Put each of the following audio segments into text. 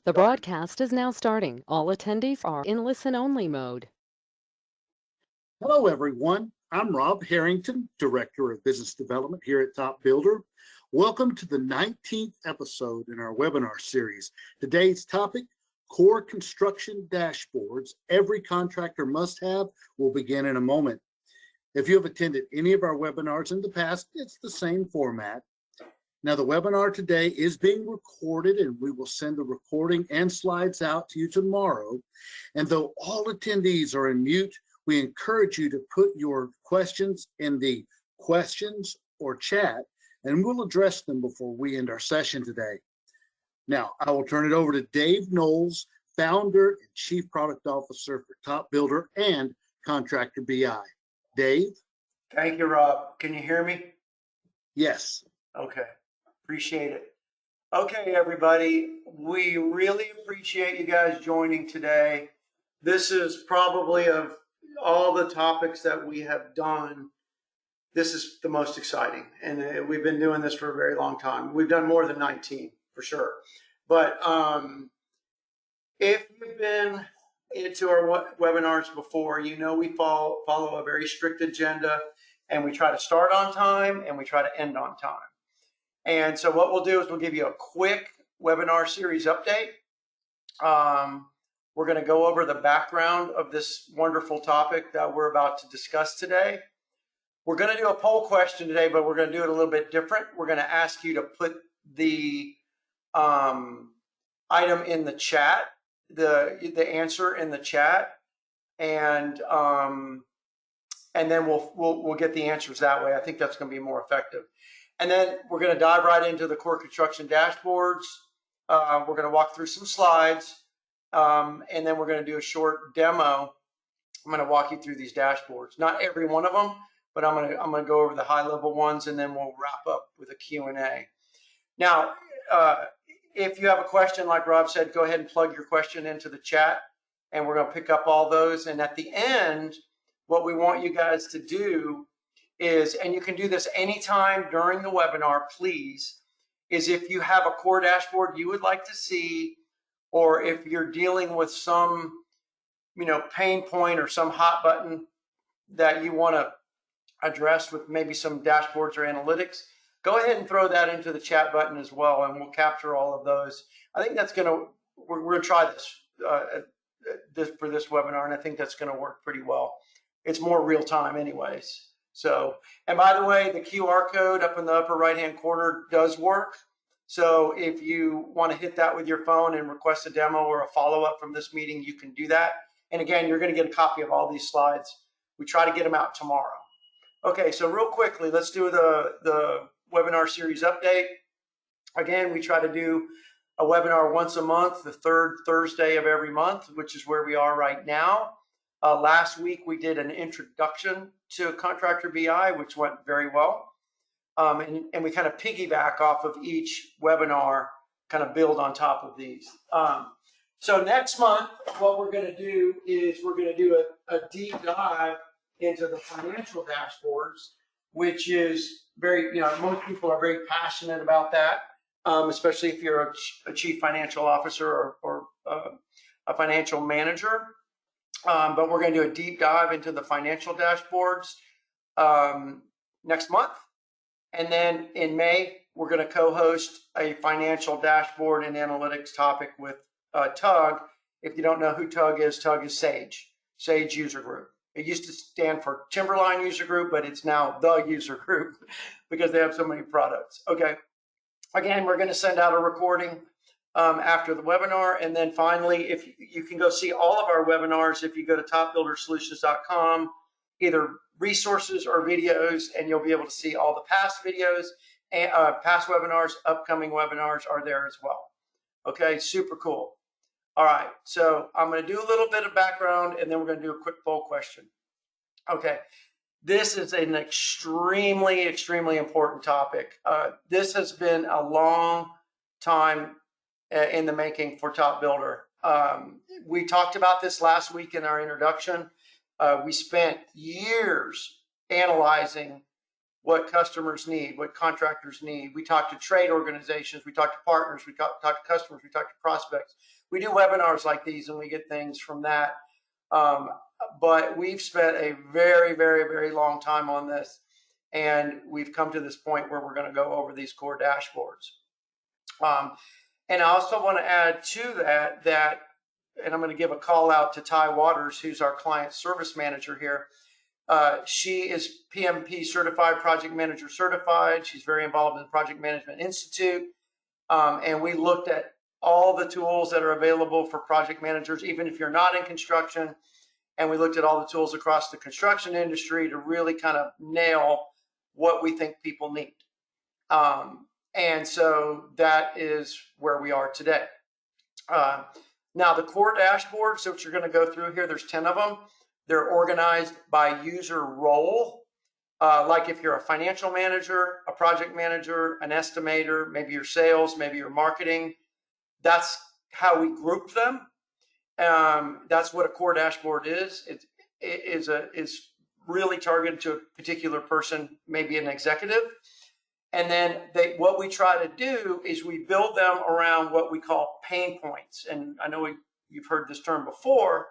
The broadcast is now starting. All attendees are in listen-only mode. Hello, everyone. I'm Rob Harrington, Director of Business Development here at Top Builder. Welcome to the 19th episode in our webinar series. Today's topic, core construction dashboards every contractor must have, will begin in a moment. If you have attended any of our webinars in the past, it's the same format. Now, the webinar today is being recorded, and we will send the recording and slides out to you tomorrow. And though all attendees are in mute, we encourage you to put your questions in the questions or chat, and we'll address them before we end our session today. Now, I will turn it over to Dave Knowles, Founder and Chief Product Officer for Top Builder and Contractor BI. Dave? Thank you, Rob. Can you hear me? Yes. Okay. Appreciate it. Okay, everybody. We really appreciate you guys joining today. This is probably, of all the topics that we have done, this is the most exciting. And we've been doing this for a very long time. We've done more than 19 for sure. But if you've been into our webinars before, you know we follow a very strict agenda, and we try to start on time and we try to end on time. And so what we'll do is we'll give you a quick webinar series update. We're going to go over the background of this wonderful topic that we're about to discuss today. We're going to do a poll question today, but we're going to do it a little bit different. We're going to ask you to put the item in the chat, the answer in the chat, and then we'll get the answers that way. I think that's going to be more effective. And then we're going to dive right into the core construction dashboards. We're going to walk through some slides, and then we're going to do a short demo. I'm going to walk you through these dashboards. Not every one of them, but I'm going to go over the high-level ones, and then we'll wrap up with a Q&A. Now, if you have a question, like Rob said, go ahead and plug your question into the chat, and we're going to pick up all those. And at the end, what we want you guys to do is, and you can do this anytime during the webinar, please, is if you have a core dashboard you would like to see, or if you're dealing with some, pain point or some hot button that you want to address with maybe some dashboards or analytics, go ahead and throw that into the chat button as well, and we'll capture all of those. I think that's we're going to try this for this webinar, and I think that's going to work pretty well. It's more real time anyways. So, and by the way, the QR code up in the upper right-hand corner does work. So if you want to hit that with your phone and request a demo or a follow-up from this meeting, you can do that. And again, you're going to get a copy of all these slides. We try to get them out tomorrow. Okay, so real quickly, let's do the webinar series update. Again, we try to do a webinar once a month, the third Thursday of every month, which is where we are right now. Last week, we did an introduction to Contractor BI, which went very well. And we kind of piggyback off of each webinar, kind of build on top of these. So next month, what we're going to do is we're going to do a deep dive into the financial dashboards, which is very, most people are very passionate about that, especially if you're a chief financial officer or a financial manager. But we're going to do a deep dive into the financial dashboards next month. And then in May, we're going to co-host a financial dashboard and analytics topic with Tug. If you don't know who Tug is Sage User Group. It used to stand for Timberline User Group, but it's now the User Group because they have so many products. Okay. Again, we're going to send out a recording after the webinar. And then finally, if you can go see all of our webinars, if you go to topbuildersolutions.com, either resources or videos, and you'll be able to see all the past videos, and past webinars, upcoming webinars are there as well. Okay, super cool. All right, so I'm going to do a little bit of background, and then we're going to do a quick poll question. Okay, this is an extremely, extremely important topic. This has been a long time in the making for Top Builder. We talked about this last week in our introduction. We spent years analyzing what customers need, what contractors need. We talk to trade organizations, we talk to partners, we talk to customers, we talk to prospects. We do webinars like these and we get things from that. But we've spent a very, very, very long time on this. And we've come to this point where we're going to go over these core dashboards. And I also want to add to that, and I'm going to give a call out to Ty Waters, who's our client service manager here. She is PMP certified, project manager certified. She's very involved in the Project Management Institute. And we looked at all the tools that are available for project managers, even if you're not in construction. And we looked at all the tools across the construction industry to really kind of nail what we think people need. And so that is where we are today. Now, the core dashboards, which you're going to go through here, there's 10 of them. They're organized by user role. Like if you're a financial manager, a project manager, an estimator, maybe your sales, maybe your marketing. That's how we group them. That's what a core dashboard is. It is really targeted to a particular person, maybe an executive. And then what we try to do is we build them around what we call pain points. And I know you've heard this term before,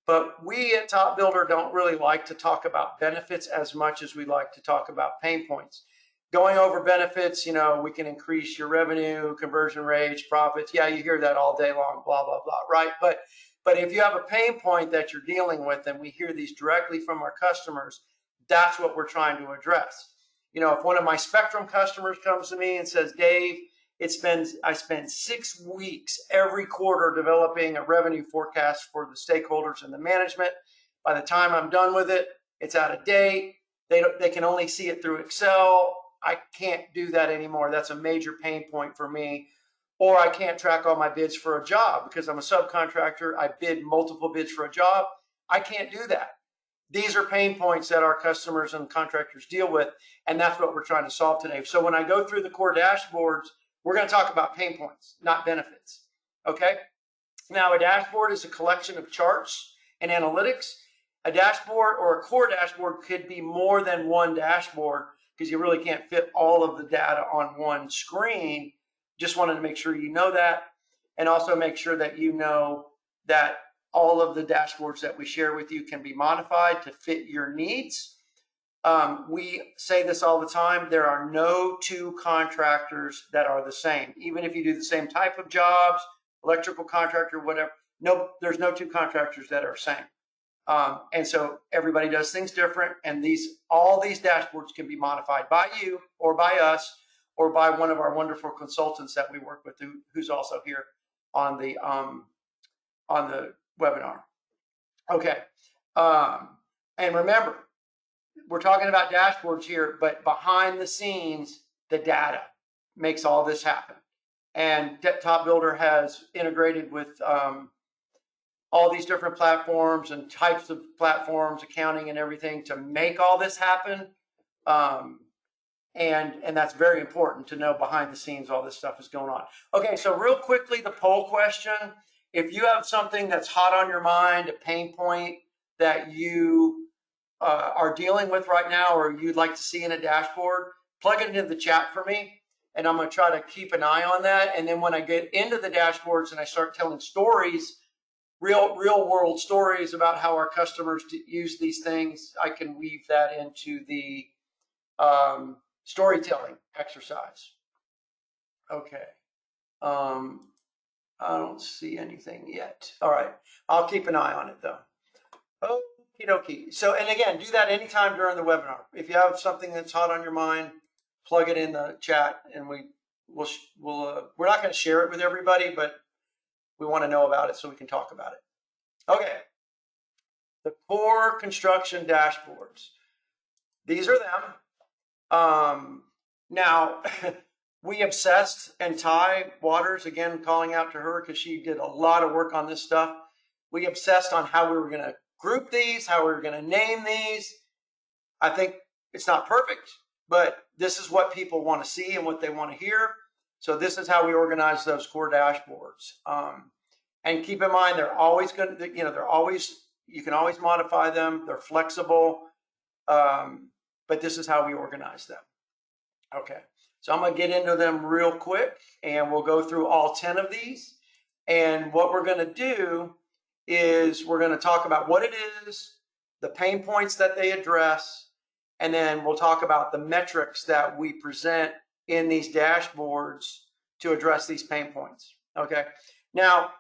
but we at Top Builder don't really like to talk about benefits as much as we like to talk about pain points. Going over benefits, we can increase your revenue, conversion rates, profits. Yeah, you hear that all day long, blah, blah, blah, right? But if you have a pain point that you're dealing with, and we hear these directly from our customers, that's what we're trying to address. If one of my Spectrum customers comes to me and says, Dave, I spend 6 weeks every quarter developing a revenue forecast for the stakeholders and the management. By the time I'm done with it, it's out of date. They can only see it through Excel. I can't do that anymore. That's a major pain point for me. Or I can't track all my bids for a job because I'm a subcontractor. I bid multiple bids for a job. I can't do that. These are pain points that our customers and contractors deal with, and that's what we're trying to solve today. So when I go through the core dashboards, we're going to talk about pain points, not benefits. Okay? Now, a dashboard is a collection of charts and analytics. A dashboard or a core dashboard could be more than one dashboard because you really can't fit all of the data on one screen. Just wanted to make sure you know that, and also make sure that you know that all of the dashboards that we share with you can be modified to fit your needs. We say this all the time. There are no two contractors that are the same. Even if you do the same type of jobs, electrical contractor, whatever, there's no two contractors that are the same. And so everybody does things different. And all these dashboards can be modified by you or by us or by one of our wonderful consultants that we work with who's also here on the webinar. Okay. And remember, we're talking about dashboards here, but behind the scenes, the data makes all this happen. And Top Builder has integrated with all these different platforms and types of platforms, accounting and everything to make all this happen. And that's very important to know behind the scenes all this stuff is going on. Okay, so real quickly, the poll question. If you have something that's hot on your mind, a pain point that you are dealing with right now or you'd like to see in a dashboard, plug it into the chat for me, and I'm going to try to keep an eye on that. And then when I get into the dashboards and I start telling stories, real world stories about how our customers use these things, I can weave that into the storytelling exercise. Okay. I don't see anything yet. All right. I'll keep an eye on it though. Okie dokie. So, and again, do that anytime during the webinar. If you have something that's hot on your mind, plug it in the chat and we're not going to share it with everybody, but we want to know about it so we can talk about it. Okay. The core construction dashboards. These are them. Now, we obsessed, and Ty Waters, again, calling out to her because she did a lot of work on this stuff. We obsessed on how we were going to group these, how we were going to name these. I think it's not perfect, but this is what people want to see and what they want to hear. So this is how we organize those core dashboards. And keep in mind, they're always going to, you can always modify them. They're flexible. but this is how we organize them. Okay, so I'm gonna get into them real quick and we'll go through all 10 of these. And what we're gonna do is we're gonna talk about what it is, the pain points that they address, and then we'll talk about the metrics that we present in these dashboards to address these pain points. Okay, now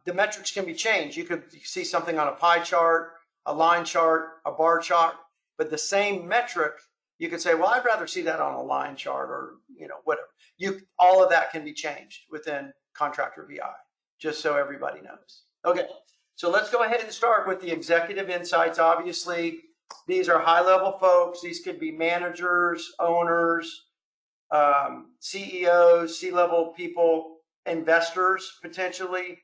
the metrics can be changed. You could see something on a pie chart, a line chart, a bar chart, but the same metric, you could say, well, I'd rather see that on a line chart or, whatever. All of that can be changed within Contractor VI, just so everybody knows. Okay, so let's go ahead and start with the executive insights. Obviously, these are high-level folks. These could be managers, owners, CEOs, C-level people, investors, potentially,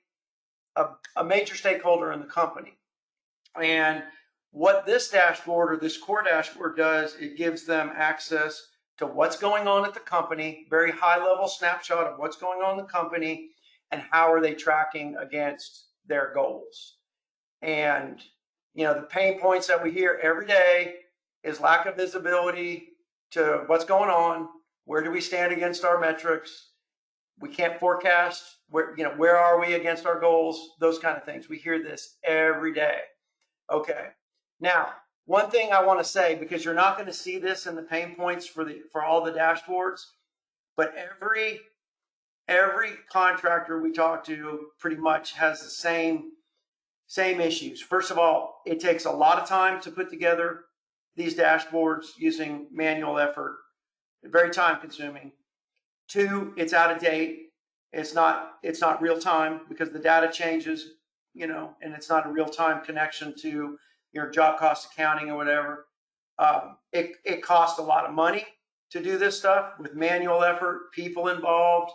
a major stakeholder in the company. And what this dashboard or this core dashboard does, it gives them access to what's going on at the company, very high-level snapshot of what's going on in the company and how are they tracking against their goals. And, the pain points that we hear every day is lack of visibility to what's going on. Where do we stand against our metrics? We can't forecast where are we against our goals? Those kind of things. We hear this every day. Okay. Now, one thing I want to say, because you're not going to see this in the pain points for all the dashboards, but every contractor we talk to pretty much has the same issues. First of all, it takes a lot of time to put together these dashboards using manual effort. Very time consuming. 2, it's out of date. It's not real time because the data changes, and it's not a real time connection to your job cost accounting or whatever. It costs a lot of money to do this stuff with manual effort, people involved,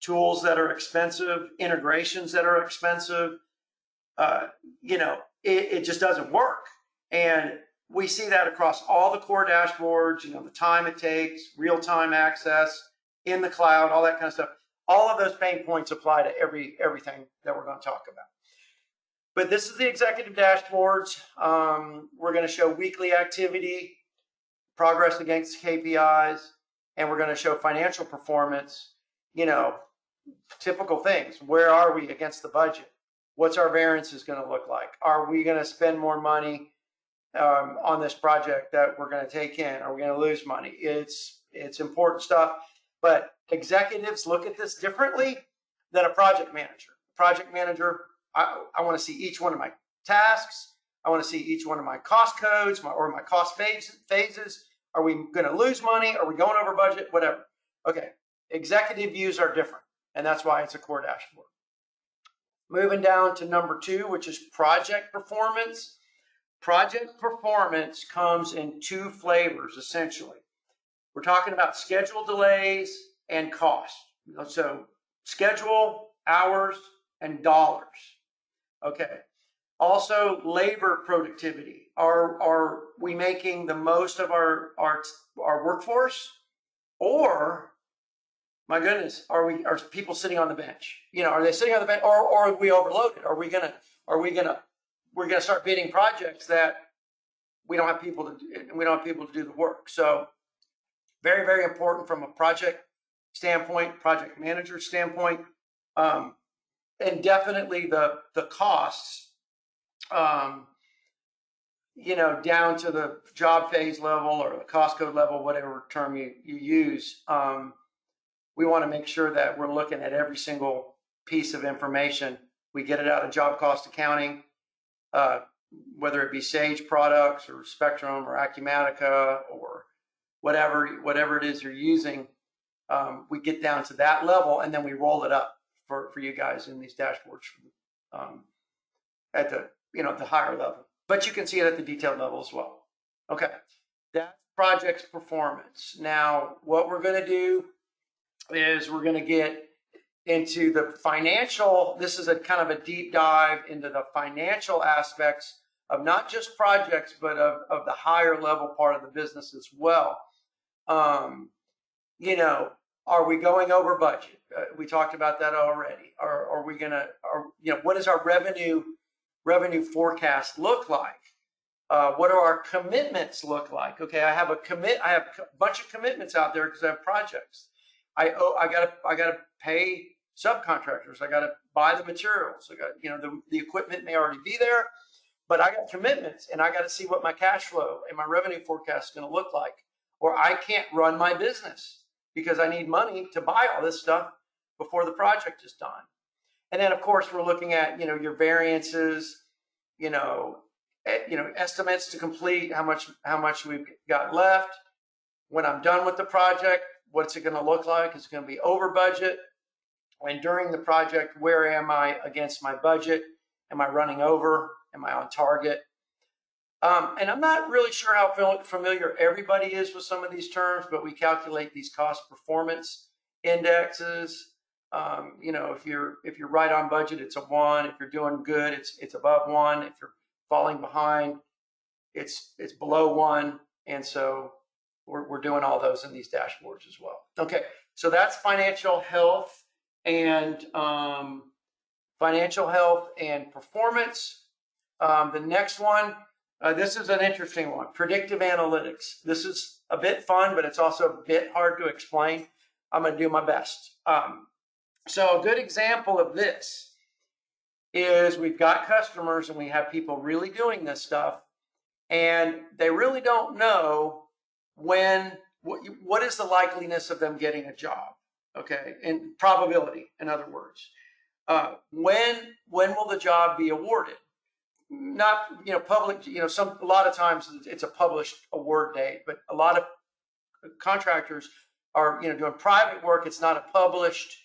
tools that are expensive, integrations that are expensive. It just doesn't work. And we see that across all the core dashboards, the time it takes, real-time access, in the cloud, all that kind of stuff. All of those pain points apply to everything that we're going to talk about. But this is the executive dashboards. We're going to show weekly activity, progress against KPIs, and we're going to show financial performance, typical things. Where are we against the budget? What's our variances going to look like? Are we going to spend more money on this project that we're going to take in? Are we going to lose money? It's important stuff, but executives look at this differently than a project manager. Project manager, I want to see each one of my tasks. I want to see each one of my cost codes or my cost phases. Are we going to lose money? Are we going over budget? Whatever. Okay. Executive views are different, and that's why it's a core dashboard. Moving down to number 2, which is project performance. Project performance comes in 2 flavors, essentially. We're talking about schedule delays and cost. So schedule, hours, and dollars. Okay. Also, labor productivity. Are we making the most of our workforce? Or, my goodness, are people sitting on the bench? Are they sitting on the bench, or are we overloaded? We're gonna start bidding projects that we don't have people to do the work. So very, very important from a project standpoint, project manager standpoint, and definitely the costs, down to the job phase level or the cost code level, whatever term you use. We want to make sure that we're looking at every single piece of information. We get it out of job cost accounting, whether it be Sage products or Spectrum or Acumatica or whatever it is you're using. We get down to that level and then we roll it up for you guys in these dashboards at the higher level. But you can see it at the detailed level as well. Okay, that's project's performance. Now, what we're going to do is we're going to get into the financial. This is a kind of a deep dive into the financial aspects of not just projects, but of the higher level part of the business as well. Are we going over budget? We talked about that already. Are we what does our revenue forecast look like? What do our commitments look like? Okay, I have a bunch of commitments out there because I have projects. I gotta pay subcontractors. I gotta buy the materials. I got, the equipment may already be there, but I got commitments, and I got to see what my cash flow and my revenue forecast is going to look like, or I can't run my business because I need money to buy all this stuff before the project is done. And then, of course, we're looking at, your variances, estimates to complete, how much we've got left. When I'm done with the project, what's it going to look like? It's going to be over budget. When during the project, where am I against my budget? Am I running over? Am I on target? And I'm not really sure how familiar everybody is with some of these terms, but we calculate these cost performance indexes. If you're right on budget, it's a 1. If you're doing good, it's above 1. If you're falling behind, it's below 1. And so we're doing all those in these dashboards as well. Okay, so that's financial health and performance. The next one, this is an interesting one, predictive analytics. This is a bit fun, but it's also a bit hard to explain. I'm going to do my best. So a good example of this is we've got customers and we have people really doing this stuff, and they really don't know what is the likeliness of them getting a job, okay, and probability, in other words. When will the job be awarded? Not, public, a lot of times it's a published award date, but a lot of contractors are, doing private work. It's not a published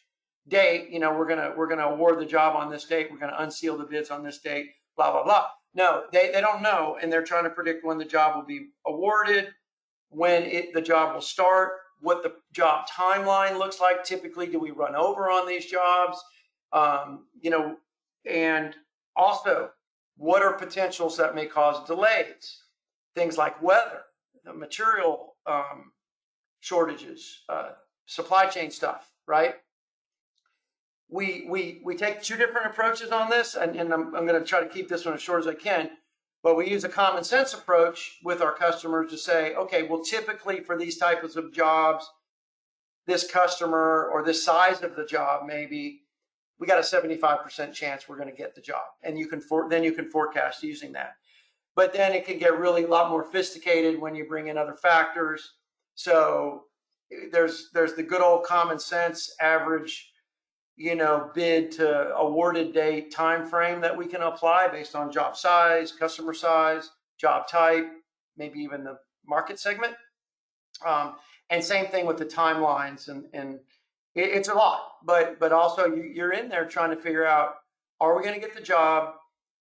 date. We're gonna award the job on this date. We're gonna unseal the bids on this date. Blah blah blah. No, they don't know, and they're trying to predict when the job will be awarded, when the job will start, what the job timeline looks like. Typically, do we run over on these jobs? And also, what are potentials that may cause delays? Things like weather, the material shortages, supply chain stuff, right? We take 2 different approaches on this, and I'm going to try to keep this one as short as I can, but we use a common sense approach with our customers to say, okay, well, typically for these types of jobs, this customer or this size of the job, maybe we got a 75% chance we're going to get the job, and you can forecast using that. But then it can get really a lot more sophisticated when you bring in other factors. So there's the good old common sense average, bid to awarded date time frame that we can apply based on job size, customer size, job type, maybe even the market segment. And same thing with the timelines, and it's a lot, but also you're in there trying to figure out, are we going to get the job?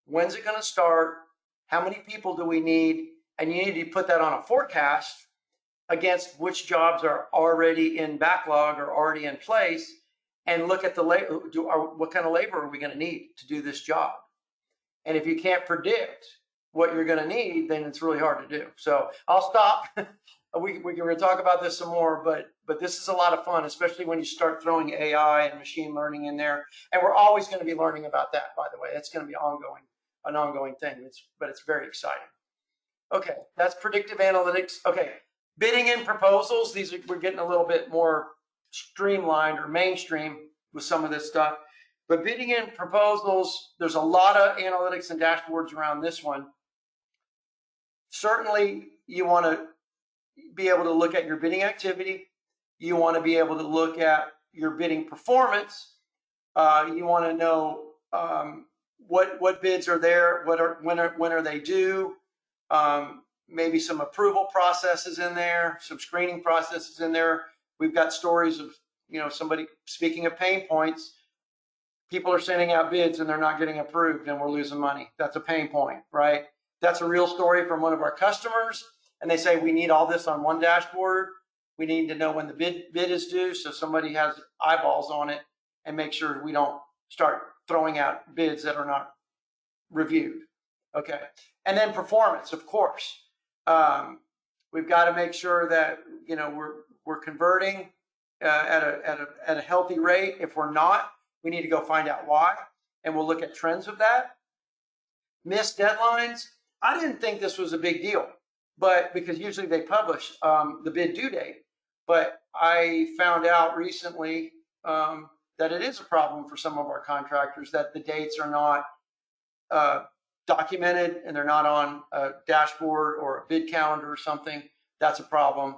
When's it going to start? How many people do we need? And you need to put that on a forecast against which jobs are already in backlog or already in place, and look at the what kind of labor are we going to need to do this job? And if you can't predict what you're going to need, then it's really hard to do. So I'll stop. We're going to talk about this some more, but this is a lot of fun, especially when you start throwing AI and machine learning in there. And we're always going to be learning about that, by the way. It's going to be an ongoing thing, but it's very exciting. Okay, that's predictive analytics. Okay, bidding and proposals. We're getting a little bit more streamlined or mainstream with some of this stuff. But bidding and proposals, there's a lot of analytics and dashboards around this one. Certainly, you want to be able to look at your bidding activity. You want to be able to look at your bidding performance. You want to know what bids are there, when are they due. Maybe some approval processes in there, some screening processes in there. We've got stories of somebody, speaking of pain points, people are sending out bids and they're not getting approved and we're losing money. That's a pain point, right? That's a real story from one of our customers. And they say, we need all this on one dashboard. We need to know when the bid is due, so somebody has eyeballs on it, and make sure we don't start throwing out bids that are not reviewed. Okay, and then performance, of course. We've got to make sure that we're converting at a healthy rate. If we're not, we need to go find out why, and we'll look at trends of that. Missed deadlines. I didn't think this was a big deal, but because usually they publish the bid due date. But I found out recently that it is a problem for some of our contractors that the dates are not documented and they're not on a dashboard or a bid calendar or something. That's a problem.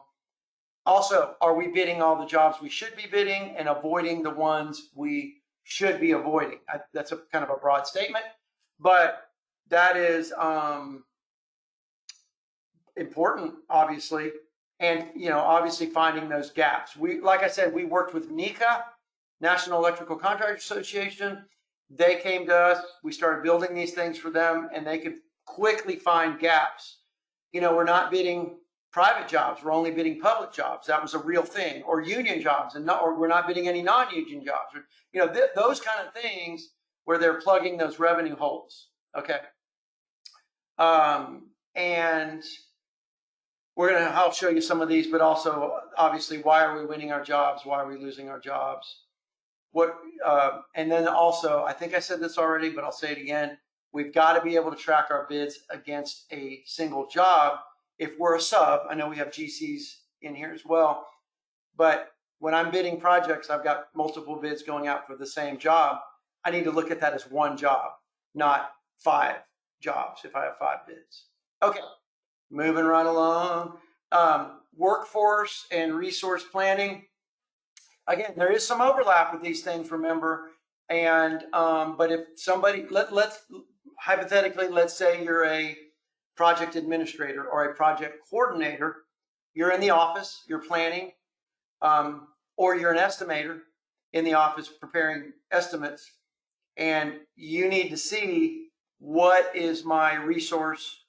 Also, are we bidding all the jobs we should be bidding and avoiding the ones we should be avoiding? That's a kind of a broad statement, but that is important, obviously. And, obviously finding those gaps. Like I said, we worked with NECA, National Electrical Contractors Association. They came to us, we started building these things for them, and they could quickly find gaps. We're not bidding private jobs, we're only bidding public jobs. That was a real thing. Or union jobs, or we're not bidding any non-union jobs. Those kind of things where they're plugging those revenue holes. Okay. And I'll show you some of these, but also obviously, why are we winning our jobs? Why are we losing our jobs? And then also, I think I said this already, but I'll say it again. We've got to be able to track our bids against a single job. If we're a sub, I know we have GCs in here as well, but when I'm bidding projects, I've got multiple bids going out for the same job. I need to look at that as one job, not 5 jobs if I have 5 bids. Okay, moving right along. Workforce and resource planning. Again, there is some overlap with these things, remember. And but if somebody, let's hypothetically, let's say you're a project administrator or a project coordinator, you're in the office, you're planning, or you're an estimator in the office preparing estimates, and you need to see what is my resource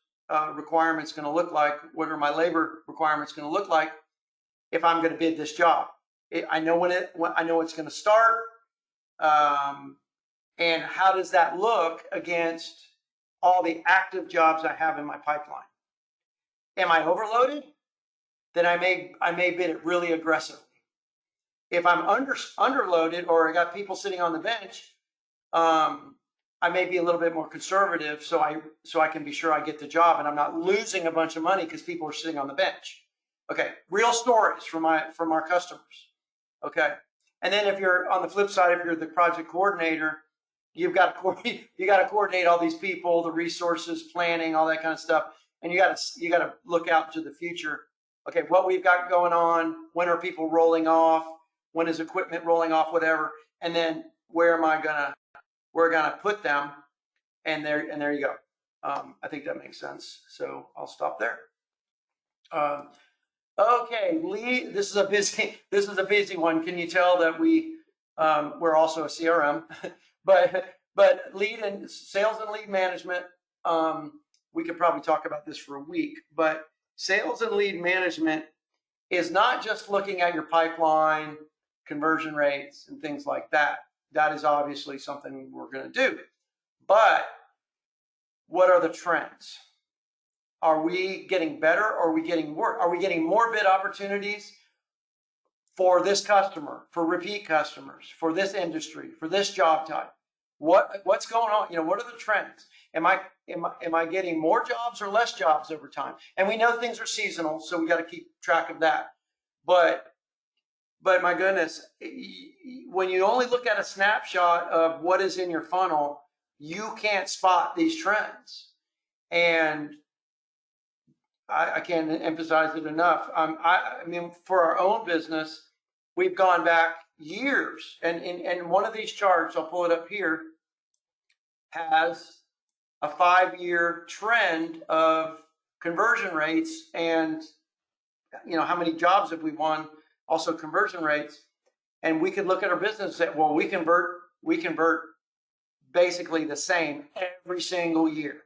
requirements going to look like, what are my labor requirements going to look like if I'm going to bid this job. I know I know it's going to start, and how does that look against all the active jobs I have in my pipeline? Am I overloaded? Then I may bid it really aggressively. If I'm underloaded, or I got people sitting on the bench, I may be a little bit more conservative, so I can be sure I get the job and I'm not losing a bunch of money because people are sitting on the bench. Okay, real stories from our customers. Okay, and then if you're on the flip side, if you're the project coordinator, you got to coordinate all these people, the resources, planning, all that kind of stuff, and you got to look out to the future. Okay, what we've got going on, when are people rolling off, when is equipment rolling off, whatever, and then where am I gonna put them, and there you go. I think that makes sense. So I'll stop there. Okay, lead. This is a busy one. Can you tell that we're also a CRM, but lead and sales and lead management. We could probably talk about this for a week, but sales and lead management is not just looking at your pipeline, conversion rates, and things like that. That is obviously something we're going to do. But what are the trends? Are we getting better, or are we getting worse? Are we getting more bid opportunities for this customer, for repeat customers, for this industry, for this job type? What's going on? What are the trends? Am I getting more jobs or less jobs over time? And we know things are seasonal, so we got to keep track of that. But my goodness, when you only look at a snapshot of what is in your funnel, you can't spot these trends. And I can't emphasize it enough. I mean, for our own business, we've gone back years, and one of these charts, I'll pull it up here, has a 5-year trend of conversion rates, and how many jobs have we won, also conversion rates. And we could look at our business and say, well, we convert basically the same every single year.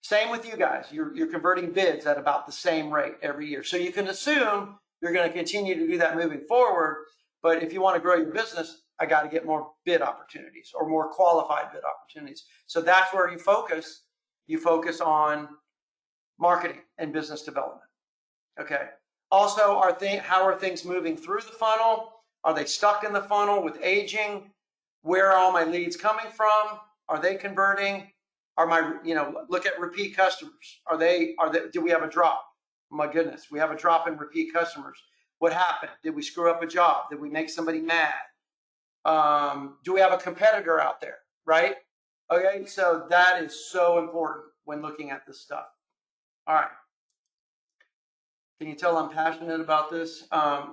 Same with you guys. You're converting bids at about the same rate every year. So you can assume you're going to continue to do that moving forward. But if you want to grow your business, I got to get more bid opportunities, or more qualified bid opportunities. So that's where you focus. You focus on marketing and business development. Okay. Also, how are things moving through the funnel? Are they stuck in the funnel with aging? Where are all my leads coming from? Are they converting? Look at repeat customers. Do we have a drop? My goodness, we have a drop in repeat customers. What happened? Did we screw up a job? Did we make somebody mad? Do we have a competitor out there? Right? Okay, so that is so important when looking at this stuff. All right. Can you tell I'm passionate about this?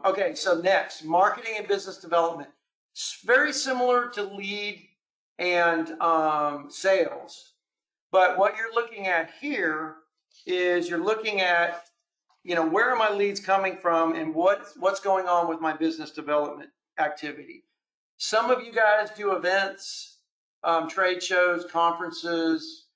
Okay, so next, marketing and business development. It's very similar to lead and sales. But what you're looking at here is you're looking at, where are my leads coming from and what's going on with my business development activity. Some of you guys do events, trade shows, conferences,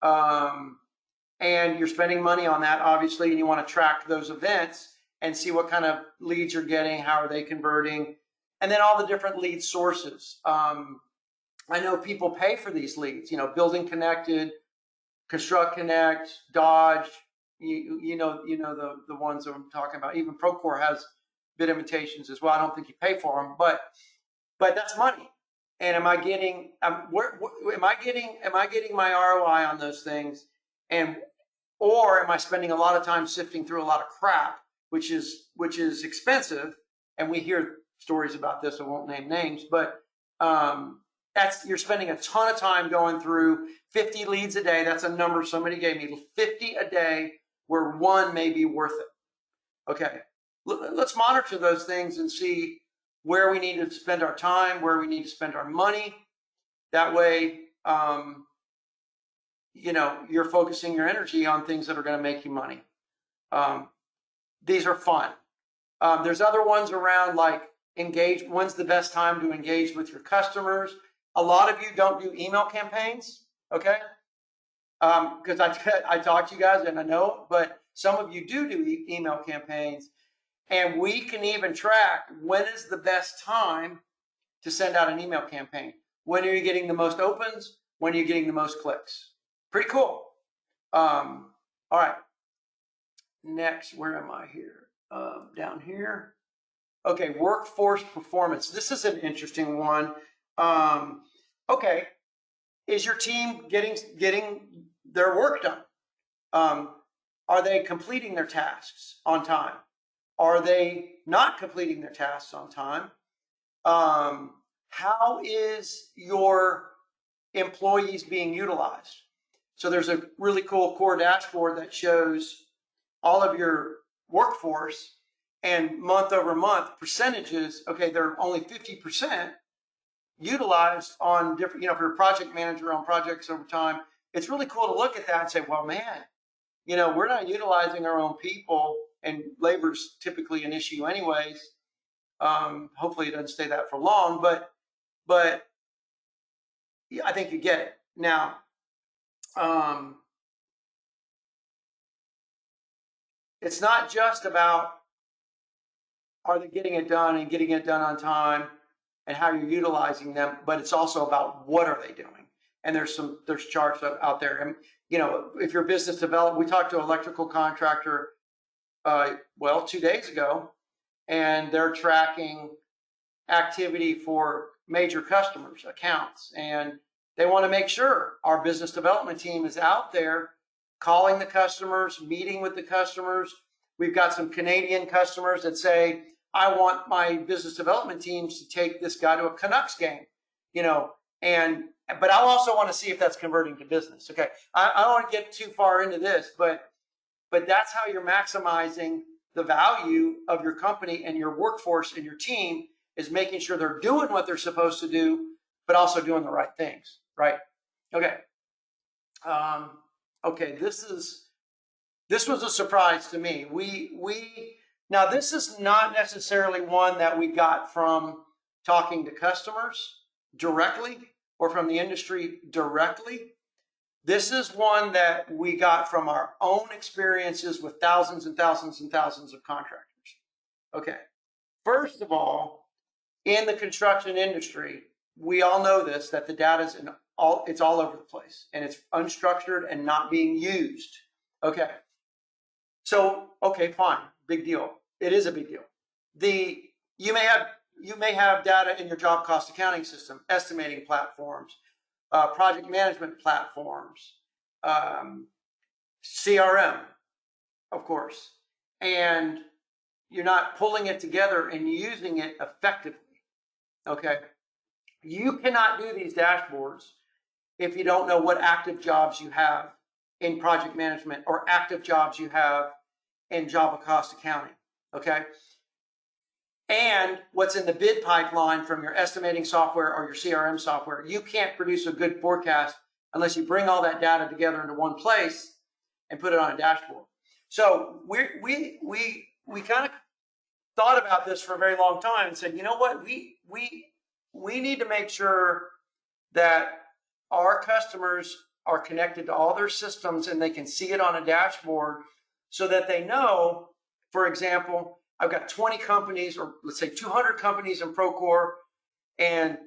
and you're spending money on that, obviously, and you want to track those events and see what kind of leads you're getting, how are they converting, and then all the different lead sources. I know people pay for these leads, Building Connected, Construct Connect, Dodge, you know the ones that I'm talking about. Even Procore has bid imitations as well. I don't think you pay for them, but that's money. And am I getting my ROI on those things? Or am I spending a lot of time sifting through a lot of crap, which is expensive? And we hear stories about this. I won't name names, but you're spending a ton of time going through 50 leads a day. That's a number somebody gave me, 50 a day, where one may be worth it. Okay, let's monitor those things and see where we need to spend our time, where we need to spend our money. That way, you're focusing your energy on things that are going to make you money. These are fun. There's other ones around like engage. When's the best time to engage with your customers? A lot of you don't do email campaigns, okay? Because I talk to you guys and I know, but some of you do email campaigns, and we can even track when is the best time to send out an email campaign. When are you getting the most opens? When are you getting the most clicks? Pretty cool. All right. Next, where am I here? Down here. Okay, workforce performance. This is an interesting one. Okay, is your team getting their work done? Are they completing their tasks on time? Are they not completing their tasks on time? How is your employees being utilized? So there's a really cool core dashboard that shows all of your workforce and month over month percentages. Okay, they're only 50% utilized on different, if you're a project manager on projects over time. It's really cool to look at that and say, well, man, we're not utilizing our own people, and labor's typically an issue anyways. Hopefully it doesn't stay that for long, but yeah, I think you get it. Now, it's not just about are they getting it done and getting it done on time and how you're utilizing them, but it's also about what are they doing. And there's charts out there. And if you're business development, we talked to an electrical contractor 2 days ago, and they're tracking activity for major customers, accounts, and they want to make sure our business development team is out there calling the customers, meeting with the customers. We've got some Canadian customers that say, I want my business development teams to take this guy to a Canucks game, but I also want to see if that's converting to business. Okay, I don't want to get too far into this, but that's how you're maximizing the value of your company and your workforce and your team, is making sure they're doing what they're supposed to do, but also doing the right things, right? Okay. Okay, this was a surprise to me. Now this is not necessarily one that we got from talking to customers directly or from the industry directly. This is one that we got from our own experiences with thousands and thousands and thousands of contractors. Okay, first of all, in the construction industry, we all know this, that the data is it's all over the place, and it's unstructured and not being used. Okay, so okay, fine, big deal. It is a big deal. You may have data in your job cost accounting system, estimating platforms, project management platforms, CRM, of course, and you're not pulling it together and using it effectively. Okay. You cannot do these dashboards if you don't know what active jobs you have in project management or active jobs you have in Java cost accounting. Okay. And what's in the bid pipeline from your estimating software or your CRM software. You can't produce a good forecast unless you bring all that data together into one place and put it on a dashboard. So we kind of thought about this for a very long time and said, you know what, we need to make sure that our customers are connected to all their systems and they can see it on a dashboard so that they know, for example, I've got 20 companies, or let's say 200 companies in Procore and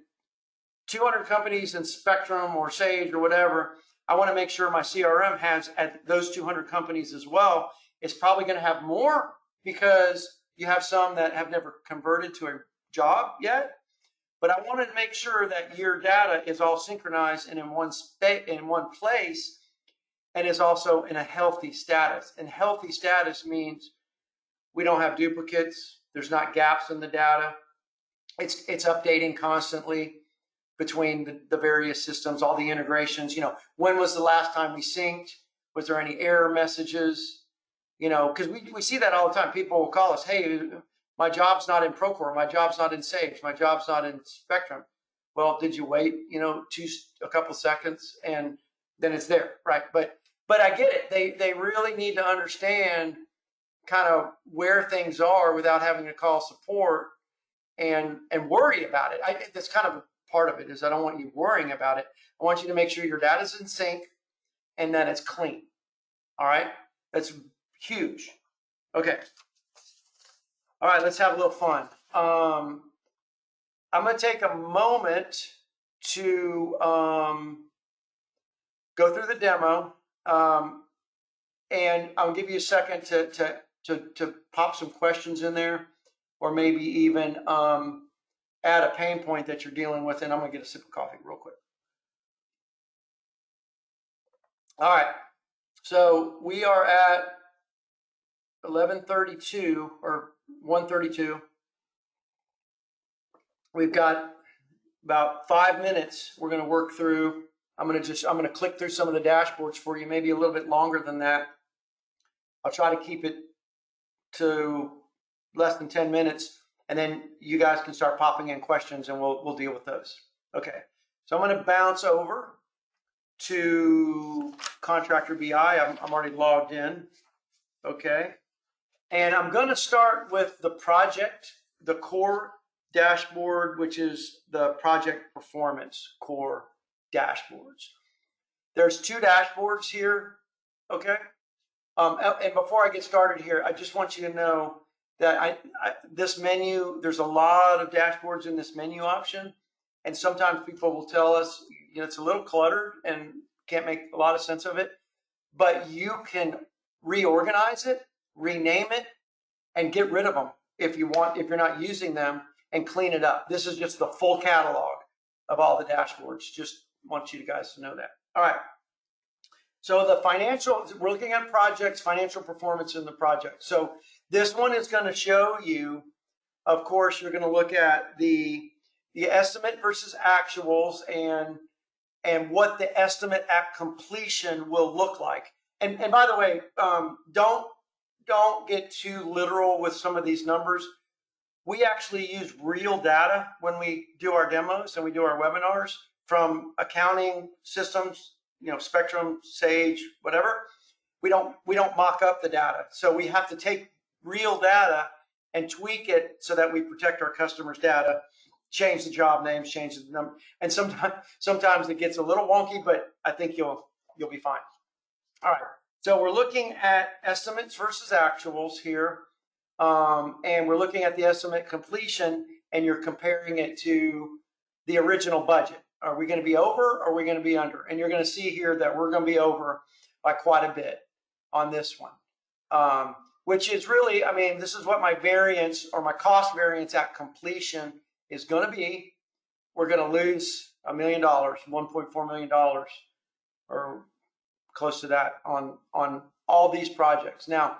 200 companies in Spectrum or Sage or whatever. I want to make sure my CRM has at those 200 companies as well. It's probably going to have more because you have some that have never converted to a job yet. But I wanted to make sure that your data is all synchronized and in one place, and is also in a healthy status. And healthy status means we don't have duplicates. There's not gaps in the data. It's updating constantly between the various systems, all the integrations. You know, when was the last time we synced? Was there any error messages? You know, because we see that all the time. People will call us, hey, my job's not in Procore, my job's not in Sage, my job's not in Spectrum. Well, did you wait, you know, a couple seconds and then it's there, right? But I get it. They really need to understand kind of where things are without having to call support and worry about it. That's kind of part of it, is I don't want you worrying about it. I want you to make sure your data's in sync and that it's clean. All right, that's huge. Okay. All right, let's have a little fun. I'm going to take a moment to go through the demo, and I'll give you a second to pop some questions in there, or maybe even add a pain point that you're dealing with, and I'm going to get a sip of coffee real quick. All right, so we are at 11:32 or 1:32. We've got about 5 minutes. We're going to work through. I'm going to click through some of the dashboards for you, maybe a little bit longer than that. I'll try to keep it to less than 10 minutes, and then you guys can start popping in questions and we'll deal with those. Okay, so I'm going to bounce over to Contractor BI. I'm already logged in. Okay, and I'm going to start with the project, the core dashboard, which is the project performance core dashboards. There's 2 dashboards here. Okay, and before I get started here, I just want you to know that this menu, there's a lot of dashboards in this menu option, and sometimes people will tell us, you know, it's a little cluttered and can't make a lot of sense of it, but you can reorganize it, rename it, and get rid of them if you want, if you're not using them, and clean it up. This is just the full catalog of all the dashboards. Just want you guys to know that. All right. So the financial, we're looking at projects, financial performance in the project. So this one is going to show you, of course, you're going to look at the estimate versus actuals and what the estimate at completion will look like. And by the way, don't get too literal with some of these numbers. We actually use real data when we do our demos and we do our webinars from accounting systems, you know, Spectrum, Sage, whatever. We don't mock up the data. So we have to take real data and tweak it so that we protect our customers' data, change the job names, change the number. And sometimes it gets a little wonky, but I think you'll be fine. All right. So we're looking at estimates versus actuals here. And we're looking at the estimate completion, and you're comparing it to the original budget. Are we going to be over or are we going to be under? And you're going to see here that we're going to be over by quite a bit on this one, which is really, I mean, this is what my variance or my cost variance at completion is going to be. We're going to lose $1 million, $1.4 million, or close to that on all these projects. Now,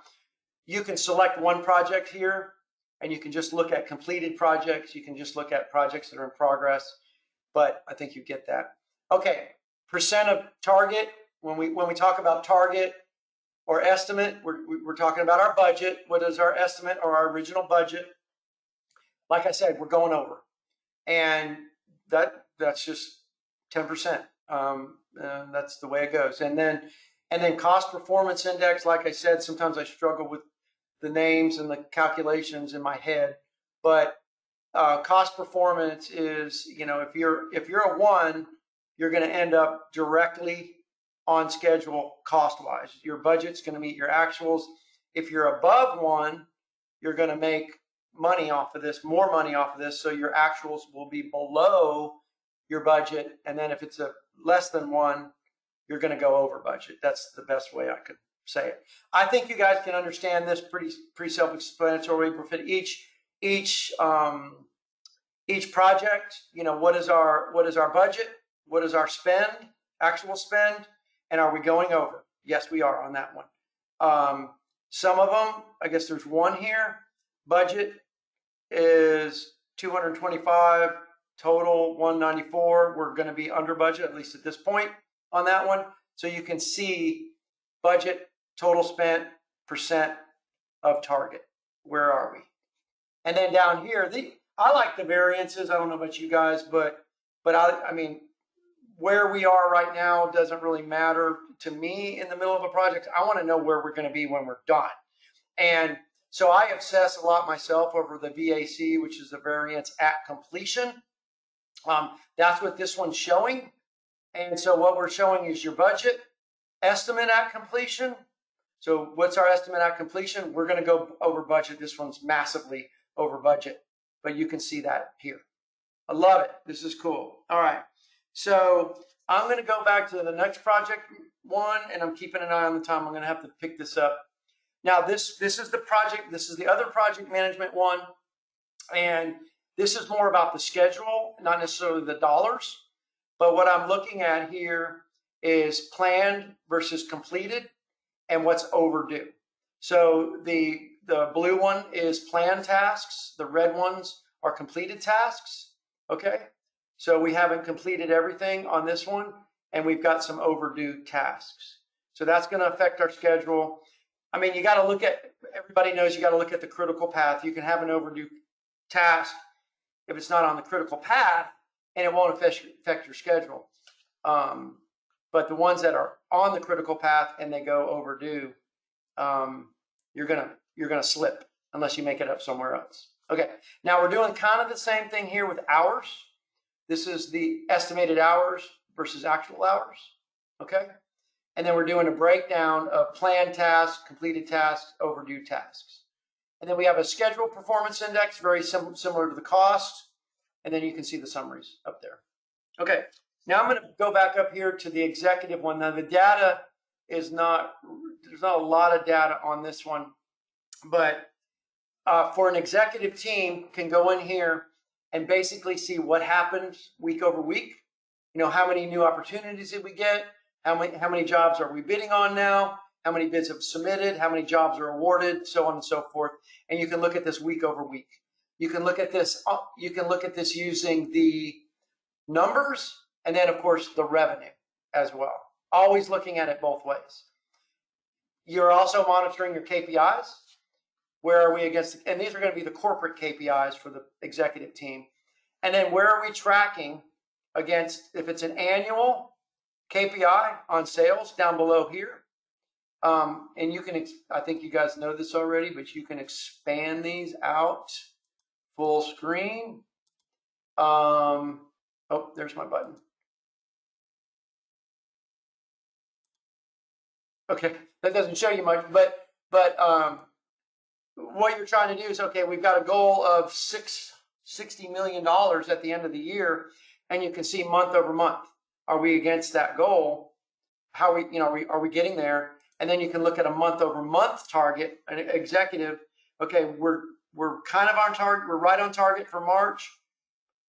you can select one project here, and you can just look at completed projects. You can just look at projects that are in progress, but I think you get that. Okay, percent of target. When we talk about target or estimate, we're talking about our budget. What is our estimate or our original budget? Like I said, we're going over, and that's just 10%. That's the way it goes. And then cost performance index. Like I said, sometimes I struggle with the names and the calculations in my head, but cost performance is, if you're a 1, you're going to end up directly on schedule cost-wise. Your budget's going to meet your actuals. If you're above 1, you're going to make money off of this, more money off of this, so your actuals will be below your budget. And then if it's a less than 1, you're going to go over budget. That's the best way I could say it. I think you guys can understand this pretty self-explanatory. Each project, what is our budget? What is our spend, actual spend? And are we going over? Yes, we are on that one. Some of them, I guess there's one here. Budget is 225, total 194. We're going to be under budget, at least at this point on that one. So you can see budget, total spent, percent of target. Where are we? And then down here, I like the variances. I don't know about you guys, but I mean, where we are right now doesn't really matter to me in the middle of a project. I want to know where we're going to be when we're done. And so I obsess a lot myself over the VAC, which is the variance at completion. That's what this one's showing. And so what we're showing is your budget, estimate at completion. So what's our estimate at completion? We're going to go over budget. This one's massively over budget, but you can see that here. I love it. This is cool. All right. So I'm going to go back to the next project one, and I'm keeping an eye on the time. I'm going to have to pick this up. Now, this is the project. This is the other project management one, and this is more about the schedule, not necessarily the dollars. But what I'm looking at here is planned versus completed and what's overdue. So the blue one is planned tasks. The red ones are completed tasks. Okay. So we haven't completed everything on this one, and we've got some overdue tasks. So that's going to affect our schedule. I mean, you got to look at, everybody knows you got to look at the critical path. You can have an overdue task if it's not on the critical path, and it won't affect your schedule. But the ones that are on the critical path and they go overdue, you're gonna slip unless you make it up somewhere else. Okay, now we're doing kind of the same thing here with hours. This is the estimated hours versus actual hours. Okay, and then we're doing a breakdown of planned tasks, completed tasks, overdue tasks. And then we have a schedule performance index, very similar to the cost. And then you can see the summaries up there. Okay, now I'm going to go back up here to the executive one. Now the data is not, there's not a lot of data on this one, but for an executive team can go in here and basically see what happened week over week. How many new opportunities did we get? How many jobs are we bidding on now? How many bids have submitted? How many jobs are awarded? So on and so forth. And you can look at this week over week. You can look at this. You can look at this using the numbers and then, of course, the revenue as well. Always looking at it both ways. You're also monitoring your KPIs. Where are we against? And these are going to be the corporate KPIs for the executive team. And then where are we tracking against? If it's an annual KPI on sales, down below here. And you can, I think you guys know this already, but you can expand these out full screen. Oh, there's my button. Okay, that doesn't show you much, but what you're trying to do is, okay, we've got a goal of $60 million at the end of the year, and you can see month over month. Are we against that goal? How are we getting there? And then you can look at a month over month target, an executive. Okay, we're kind of on target. We're right on target for March.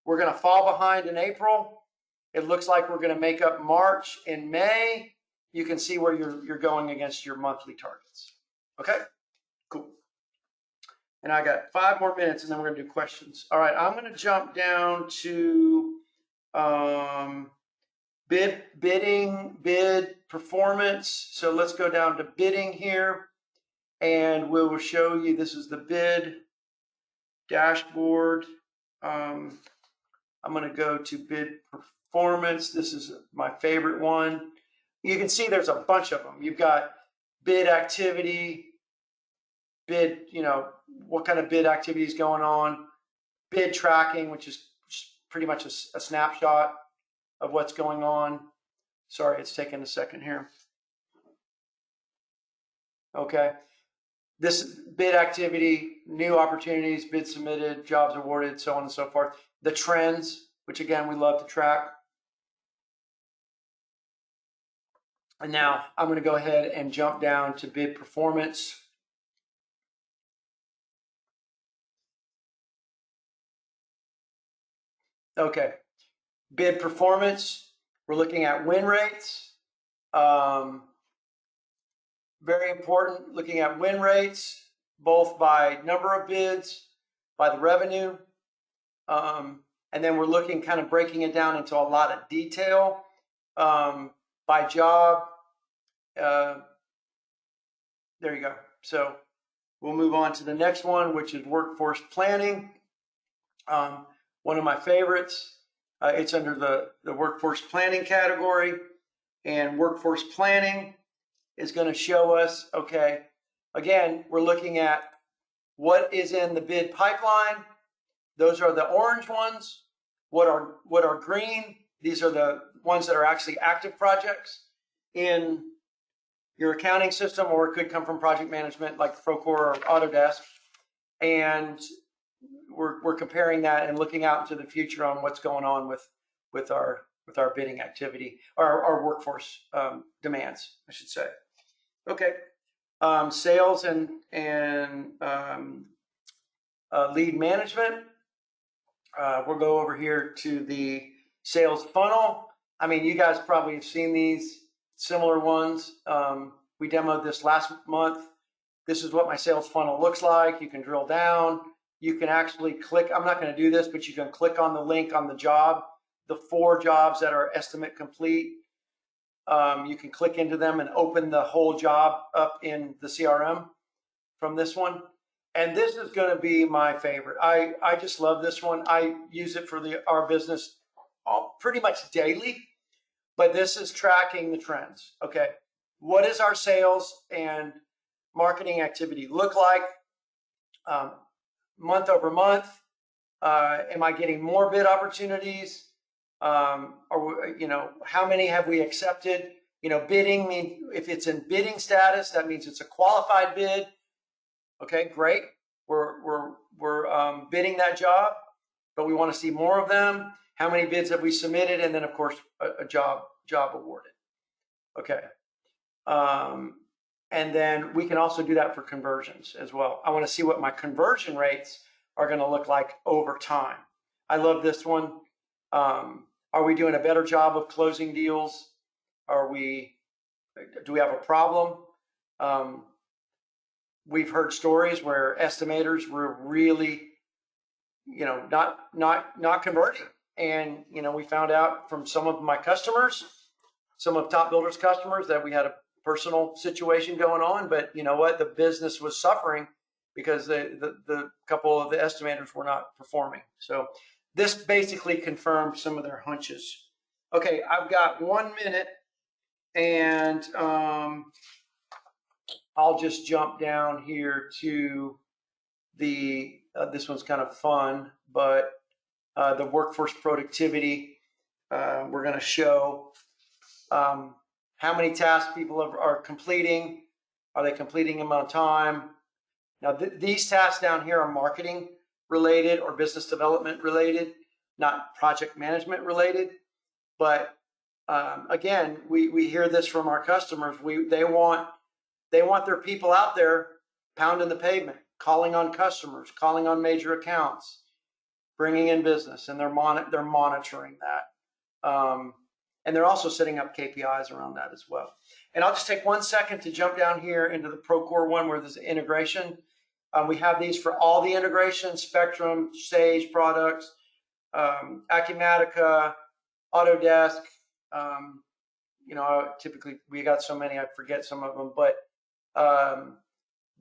We're going to fall behind in April. It looks like we're going to make up March in May. you can see where you're going against your monthly targets. Okay, cool. And I got 5 more minutes, and then we're going to do questions. All right, I'm going to jump down to bid performance. So let's go down to bidding here, and we will show you. This is the bid dashboard. I'm going to go to bid performance. This is my favorite one. You can see there's a bunch of them. You've got bid activity, bid, what kind of bid activity is going on, bid tracking, which is pretty much a snapshot of what's going on. Sorry, it's taking a second here. Okay. This bid activity, new opportunities, bid submitted, jobs awarded, so on and so forth. The trends, which again, we love to track. And now I'm going to go ahead and jump down to bid performance. Okay, bid performance, we're looking at win rates. Very important, looking at win rates, both by number of bids, by the revenue. And then we're looking, kind of breaking it down into a lot of detail by job. There you go. So we'll move on to the next one, which is workforce planning. One of my favorites. It's under the workforce planning category, and workforce planning is going to show us, okay, again, we're looking at what is in the bid pipeline. Those are the orange ones. What are green? These are the ones that are actually active projects in your accounting system, or it could come from project management like Procore or Autodesk. And we're comparing that and looking out into the future on what's going on with our bidding activity, or our workforce demands, I should say. Okay, sales and lead management. We'll go over here to the sales funnel. I mean, you guys probably have seen these similar ones. We demoed this last month. This is what my sales funnel looks like. You can drill down. You can actually click. I'm not going to do this, but you can click on the link on the job, the 4 jobs that are estimate complete. You can click into them and open the whole job up in the CRM from this one. And this is going to be my favorite. I just love this one. I use it for our business pretty much daily, but this is tracking the trends. Okay, what is our sales and marketing activity look like month over month? Am I getting more bid opportunities? Or, how many have we accepted? Bidding means, if it's in bidding status, that means it's a qualified bid. Okay, great. We're bidding that job, but we want to see more of them. How many bids have we submitted? And then, of course, a job awarded. Okay. And then we can also do that for conversions as well. I want to see what my conversion rates are going to look like over time. I love this one. Are we doing a better job of closing deals? Do we have a problem? We've heard stories where estimators were really, not converting. And, we found out from some of my customers, some of Top Builder's customers, that we had a personal situation going on, but you know what? The business was suffering because the couple of the estimators were not performing. So this basically confirmed some of their hunches. Okay, I've got 1 minute, and I'll just jump down here to the, this one's kind of fun, but the workforce productivity. We're going to show how many tasks people are completing. Are they completing them on time? Now, these tasks down here are marketing related or business development related, not project management related. But again, we hear this from our customers. They want their people out there pounding the pavement, calling on customers, calling on major accounts, bringing in business, and they're monitoring that. And they're also setting up KPIs around that as well. And I'll just take 1 second to jump down here into the Procore one where there's integration. We have these for all the integrations: Spectrum, Sage products, Acumatica, Autodesk. Typically we got so many I forget some of them, but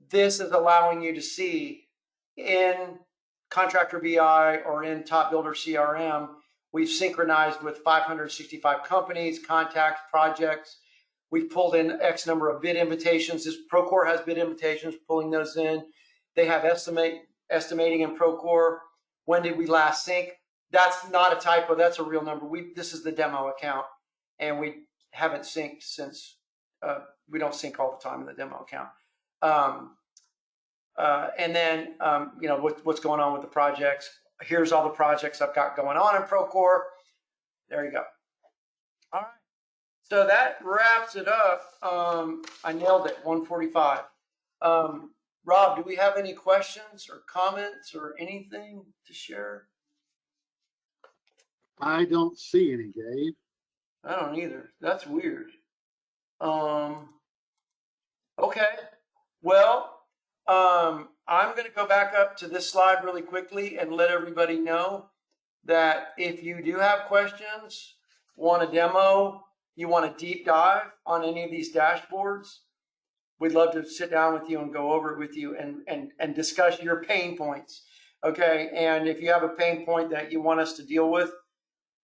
this is allowing you to see in Contractor BI or in Top Builder CRM, we've synchronized with 565 companies, contacts, projects. We've pulled in X number of bid invitations. This Procore has bid invitations, pulling those in. They have estimating in Procore. When did we last sync? That's not a typo. That's a real number. This is the demo account, and we haven't synced since. We don't sync all the time in the demo account. And then what's going on with the projects. Here's all the projects I've got going on in Procore. There you go. All right. So that wraps it up. I nailed it. 1:45. Rob, do we have any questions or comments or anything to share? I don't see any, Dave. I don't either. That's weird. Okay. Well, I'm going to go back up to this slide really quickly and let everybody know that if you do have questions, want a demo, you want a deep dive on any of these dashboards, we'd love to sit down with you and go over it with you and discuss your pain points. Okay. And if you have a pain point that you want us to deal with,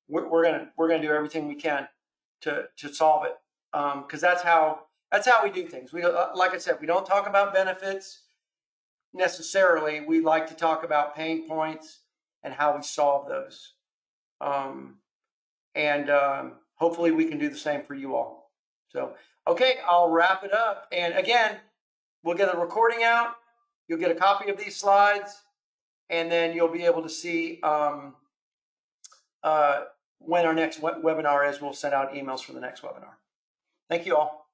we're gonna do everything we can to solve it. Because that's how we do things. We, like I said, we don't talk about benefits necessarily. We like to talk about pain points and how we solve those. Hopefully we can do the same for you all. So, okay, I'll wrap it up. And again, we'll get a recording out. You'll get a copy of these slides, and then you'll be able to see when our next webinar is. We'll send out emails for the next webinar. Thank you all.